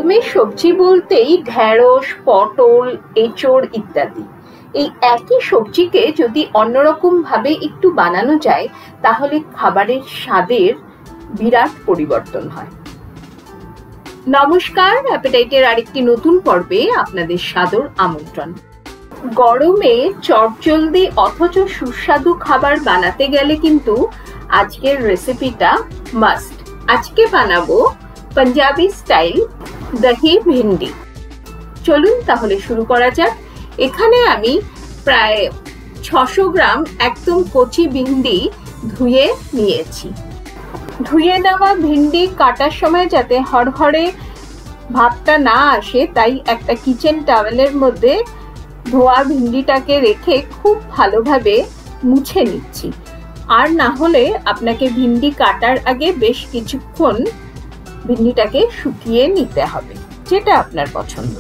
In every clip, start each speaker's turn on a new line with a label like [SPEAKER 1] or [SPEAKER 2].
[SPEAKER 1] গরমের সবজি বলতেই ঢেঁড়স, পটল, এঁচোড় ইত্যাদি। এই একই সবজিকে যদি অন্যরকম ভাবে একটু বানানো যায় তাহলে খাবারের স্বাদের বিরাট পরিবর্তন হয়। নমস্কার, অ্যাপেটাইটের আরেকটি নতুন পর্বে আপনাদের সাদর আমন্ত্রণ। গরমে চটজলদি অথচ সুস্বাদু খাবার বানাতে গেলে কিন্তু আজকের রেসিপিটা মাস্ট। আজকে বানাবো পাঞ্জাবি স্টাইল দহি ভিন্ডি। চলুন তাহলে শুরু করা যাক। এখানে আমি প্রায় 600 গ্রাম একদম কচি ভিন্ডি ধুয়ে নিয়েছি। ধুয়ে নেওয়া ভিন্ডি কাটার সময় যাতে হড়হড়ে ভাবটা না আসে তাই একটা কিচেন টাওয়েলের মধ্যে ধোয়া ভিন্ডিটাকে রেখে খুব ভালোভাবে মুছে নিচ্ছি। আর না হলে আপনাকে ভিন্ডি কাটার আগে বেশ কিছুক্ষণ ভিন্ডিটাকে শুকিয়ে নিতে হবে, যেটা আপনার পছন্দ।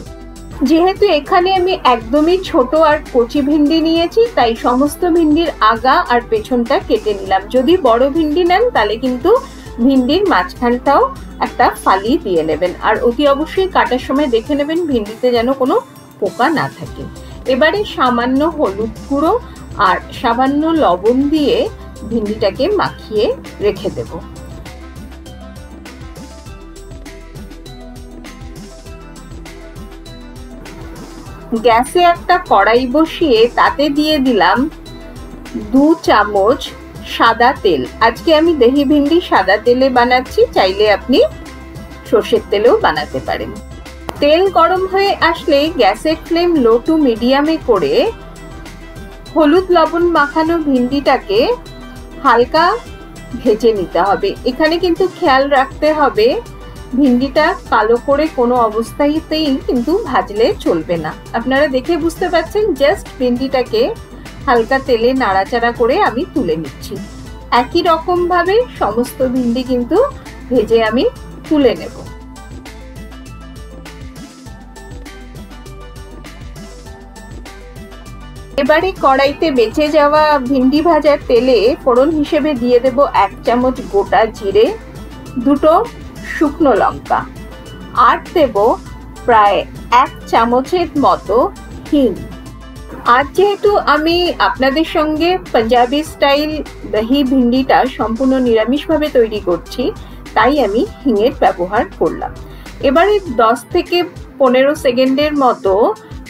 [SPEAKER 1] যেহেতু এখানে আমি একদমই ছোট আর কচি ভিন্ডি নিয়েছি তাই সমস্ত ভিন্ডির আগা আর পেছনটা কেটে নিলাম। যদি বড় ভিন্ডি নেন তাহলে কিন্তু ভিন্ডির মাঝখানটাও একটা ফালি দিয়ে নেবেন। আর অতি অবশ্যই কাটার সময় দেখে নেবেন ভিন্ডিতে যেন কোনো পোকা না থাকে। এবারে সামান্য হলুদ গুঁড়ো আর সামান্য লবণ দিয়ে ভিন্ডিটাকে মাখিয়ে রেখে দেব। গ্যাসে একটা কড়াই বসিয়ে তাতে দিয়ে দিলাম 2 চামচ সাদা তেল। আজকে আমি দহি ভিন্ডি সাদা তেলে বানাচ্ছি, চাইলে আপনি সর্ষের তেলেও বানাতে পারেন। তেল গরম হয়ে আসলে গ্যাসের ফ্লেম লো টু মিডিয়ামে করে হলুদ লবণ মাখানো ভিন্ডিটাকে হালকা ভেজে নিতে হবে। এখানে কিন্তু খেয়াল রাখতে হবে ভিন্ডিটা কালো করে কোনো অবস্থাতেই কিন্তু ভাজলে চলবে না। আপনারা দেখে বুঝতে পারছেন, জাস্ট ভিন্ডিটাকে হালকা তেলে নাড়াচাড়া করে আমি তুলে নিচ্ছি। একই রকম ভাবে সমস্ত ভিন্ডি কিন্তু ভেজে আমি তুলে নেব। এবারে কড়াইতে বেঁচে যাওয়া ভিন্ডি ভাজার তেলে ফোড়ন হিসেবে দিয়ে দেব 1 চামচ গোটা জিরে, 2টো শুকনো লঙ্কা, আর দেব প্রায় 1 চামচের মতো হিং। আর যেহেতু আমি আপনাদের সঙ্গে পাঞ্জাবি স্টাইল দহি ভিন্ডিটা সম্পূর্ণ নিরামিষভাবে তৈরি করছি তাই আমি হিঙের ব্যবহার করলাম। এবারে 10 থেকে 15 সেকেন্ডের মতো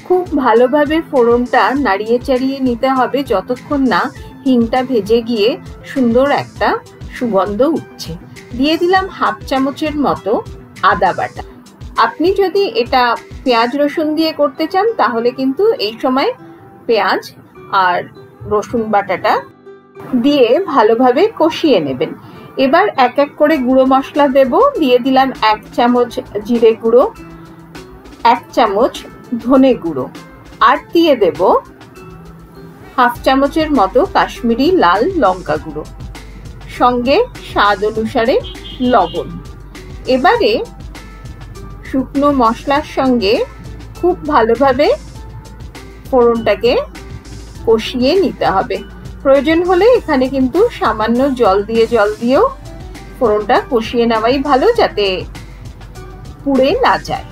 [SPEAKER 1] খুব ভালোভাবে ফোড়নটা নাড়িয়ে চাড়িয়ে নিতে হবে যতক্ষণ না হিংটা ভেজে গিয়ে সুন্দর একটা সুগন্ধ উঠছে। দিয়ে দিলাম 1/2 চামচের মতো আদা বাটা। আপনি যদি এটা পেঁয়াজ রসুন দিয়ে করতে চান তাহলে কিন্তু এই সময় পেঁয়াজ আর রসুন বাটাটা দিয়ে ভালোভাবে কষিয়ে নেবেন। এবার এক এক করে গুঁড়ো মশলা দেব। দিয়ে দিলাম 1 চামচ জিরে গুঁড়ো, 1 চামচ ধনে গুঁড়ো, আর দিয়ে দেব 1/2 চামচের মতো কাশ্মীরি লাল লঙ্কা গুঁড়ো, সঙ্গে স্বাদ অনুসারে লবণ। এবারে শুকনো মশলার সঙ্গে খুব ভালোভাবে ফোড়নটাকে কষিয়ে নিতে হবে। প্রয়োজন হলে এখানে কিন্তু সামান্য জল দিয়েও ফোড়নটা কষিয়ে নেওয়াই ভালো, যাতে পুড়ে না যায়।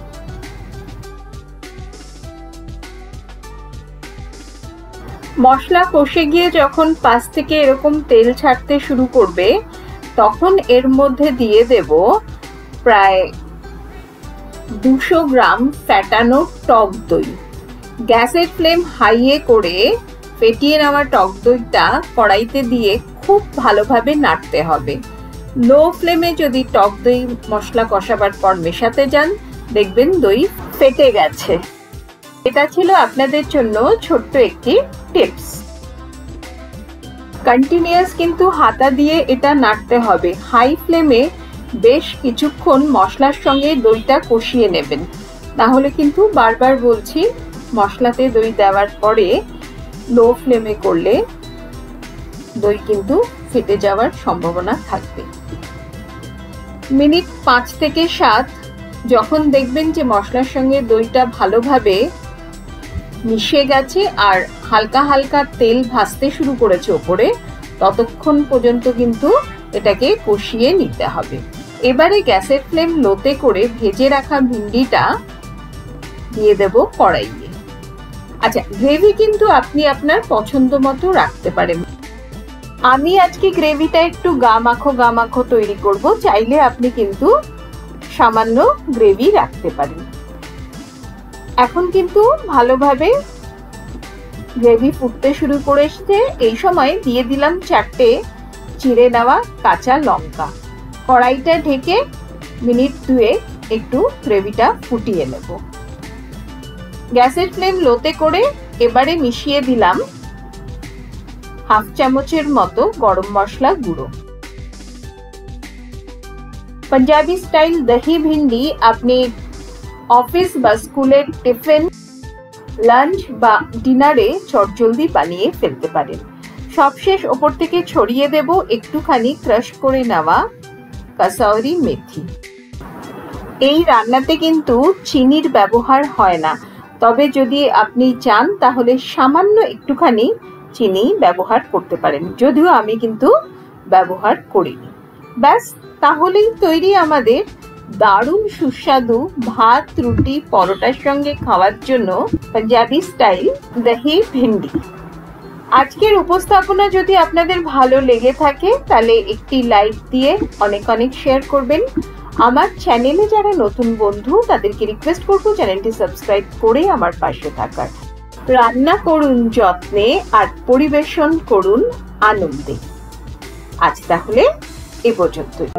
[SPEAKER 1] মশলা কষে গিয়ে যখন পাশ থেকে এরকম তেল ছাড়তে শুরু করবে তখন এর মধ্যে দিয়ে দেব প্রায় 200 গ্রাম ফ্যাটানো টক দই। গ্যাসের ফ্লেম হাইয়ে করে ফেটিয়ে নেওয়া টক দইটা কড়াইতে দিয়ে খুব ভালোভাবে নাড়তে হবে। লো ফ্লেমে যদি টক দই মশলা কষাবার পর মেশাতে যান দেখবেন দই ফেটে গেছে। এটা ছিল আপনাদের জন্য ছোট্ট একটি টিপস। কন্টিনিউয়াস কিন্তু হাতা দিয়ে এটা নাড়তে হবে। হাই ফ্লেমে বেশ কিছুক্ষণ মশলার সঙ্গে দইটা কষিয়ে নেবেন, তাহলে কিন্তু বারবার বলছি মশলাতে দই দেওয়ার পরে লো ফ্লেমে করলে দই কিন্তু ফেটে যাওয়ার সম্ভাবনা থাকবে। মিনিট 5 থেকে 7 যখন দেখবেন যে মশলার সঙ্গে দইটা ভালোভাবে মিশে গেছে আর হালকা হালকা তেল ভাসতে শুরু করেছে ওপরে, ততক্ষণ পর্যন্ত কিন্তু এটাকে কষিয়ে নিতে হবে। এবারে গ্যাসের ফ্লেম লোতে করে ভেজে রাখা ভিন্ডিটা দিয়ে দেব কড়াইয়ে। আচ্ছা, গ্রেভি কিন্তু আপনি আপনার পছন্দ মতো রাখতে পারেন। আমি আজকে গ্রেভিটা একটু গা মাখো তৈরি করব, চাইলে আপনি কিন্তু সামান্য গ্রেভি রাখতে পারেন। এখন কিন্তু ভালোভাবে গ্রেভি ফুটতে শুরু করে এসেছে। এই সময় দিয়ে দিলাম 4টে চিড়ে নেওয়া কাঁচা লঙ্কা। কড়াইটা ঢেকে মিনিট 2 একটু গ্রেভিটা ফুটিয়ে নেব। গ্যাসের ফ্লেম লোতে করে এবারে মিশিয়ে দিলাম হাফ চামচের মতো গরম মশলা গুঁড়ো। পাঞ্জাবি স্টাইল দহি ভিন্ডি আপনি অফিস বা স্কুলের টিফিন, লাঞ্চ বা ডিনারে চটজলদি বানিয়ে ফেলতে পারেন। সবশেষ ওপর থেকে ছড়িয়ে দেব একটুখানি ক্রাশ করে নেওয়া কাসৌরি মেথি। এই রান্নাতে কিন্তু চিনির ব্যবহার হয় না, তবে যদি আপনি চান তাহলে সামান্য একটুখানি চিনি ব্যবহার করতে পারেন, যদিও আমি কিন্তু ব্যবহার করিনি। ব্যাস, তাহলেই তৈরি আমাদের দারুণ সুস্বাদু ভাত, রুটি, পরোটার সঙ্গে খাওয়ার জন্য পাঞ্জাবি স্টাইল দহি ভিন্ডি। আজকের উপস্থাপনা যদি আপনাদের ভালো লেগে থাকে তাহলে একটি লাইক দিয়ে অনেক অনেক শেয়ার করবেন। আমার চ্যানেলে যারা নতুন বন্ধু তাদেরকে রিকোয়েস্ট করবো চ্যানেলটি সাবস্ক্রাইব করে আমার পাশে থাকার। রান্না করুন যত্নে আর পরিবেশন করুন আনন্দে। আজ তাহলে এ পর্যন্তই।